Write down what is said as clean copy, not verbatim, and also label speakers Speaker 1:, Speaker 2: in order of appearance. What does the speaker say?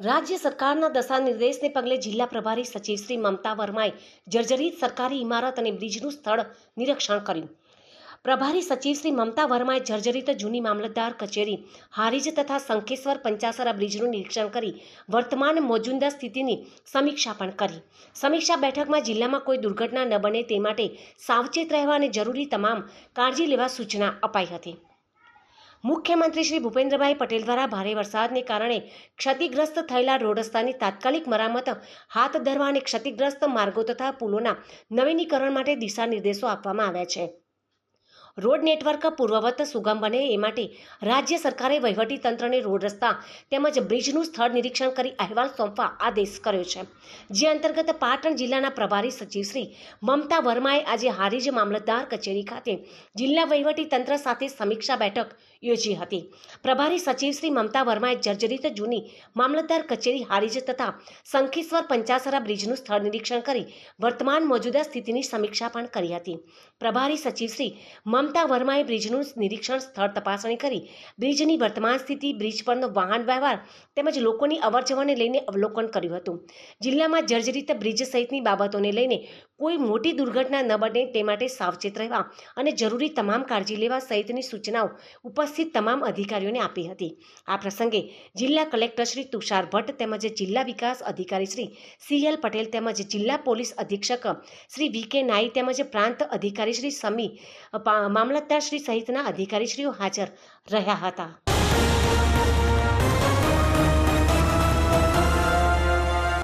Speaker 1: રાજ્ય સરકારના દિશાનિર્દેશને પગલે જિલ્લા પ્રભારી સચિવ શ્રી મમતા વર્માએ જર્જરિત સરકારી ઇમારત અને બ્રિજનું સ્થળ નિરીક્ષણ કર્યું. પ્રભારી સચિવ શ્રી મમતા વર્માએ જર્જરિત જૂની મામલતદાર કચેરી હારીજ તથા શંખેશ્વર પંચાસરા બ્રિજનું નિરીક્ષણ કરી વર્તમાન મોજૂદા સ્થિતિની સમીક્ષા પણ કરી. સમીક્ષા બેઠકમાં જિલ્લામાં કોઈ દુર્ઘટના ન બને તે માટે સાવચેત રહેવા અને જરૂરી તમામ કાળજી લેવા સૂચના અપાઈ હતી. મુખ્યમંત્રી શ્રી ભૂપેન્દ્રભાઈ પટેલ દ્વારા ભારે વરસાદને કારણે ક્ષતિગ્રસ્ત થયેલા રોડ રસ્તાની તાત્કાલિક મરામત હાથ ધરવા અને ક્ષતિગ્રસ્ત માર્ગો તથા પુલોના નવીનીકરણ માટે દિશા નિર્દેશો આપવામાં આવ્યા છે. રોડ નેટવર્ક પૂર્વવત સુગમ બને એ માટે રાજ્ય સરકારે વહીવટી તંત્રને રોડ રસ્તા તેમજ બ્રિજનું સ્થળ નિરીક્ષણ કરી અહેવાલ સોંપવા આદેશ કર્યો છે. જે અંતર્ગત પાટણ જિલ્લાના પ્રભારી સચિવ શ્રી મમતા વર્માએ આજે હારીજ મામલતદાર કચેરી ખાતે જિલ્લા વહીવટી તંત્ર સાથે સમીક્ષા બેઠક યોજી હતી. પ્રભારી સચિવ શ્રી મમતા વર્માએ જર્જરિત જૂની મામલતદાર કચેરી હારીજ તથા શંખેશ્વર પંચાસરા બ્રિજનું સ્થળ નિરીક્ષણ કરી વર્તમાન મોજૂદા સ્થિતિની સમીક્ષા પણ કરી હતી. પ્રભારી સચિવ શ્રી મમતા વર્માએ બ્રિજનું નિરીક્ષણ સ્થળ તપાસણી કરી બ્રિજની વર્તમાન સ્થિતિ, બ્રિજ પરનો વાહન વ્યવહાર તેમજ લોકોની અવરજવરને લઈને અવલોકન કર્યું હતું. જિલ્લામાં જર્જરિત બ્રિજ સહિતની બાબતોને લઈને કોઈ મોટી દુર્ઘટના ન બને તે માટે સાવચેત રહેવા અને જરૂરી તમામ કાળજી લેવા સહિતની સૂચનાઓ ઉપસ્થિત તમામ અધિકારીઓને આપી હતી. આ પ્રસંગે જિલ્લા કલેક્ટર શ્રી તુષાર ભટ્ટ તેમજ જિલ્લા વિકાસ અધિકારી શ્રી CL પટેલ તેમજ જિલ્લા પોલીસ અધિક્ષક શ્રી VK નાઈ તેમજ પ્રાંત અધિકારી શ્રી સમી મામલતદાર શ્રી સહિતના અધિકારીશ્રીઓ હાજર રહ્યા હતા.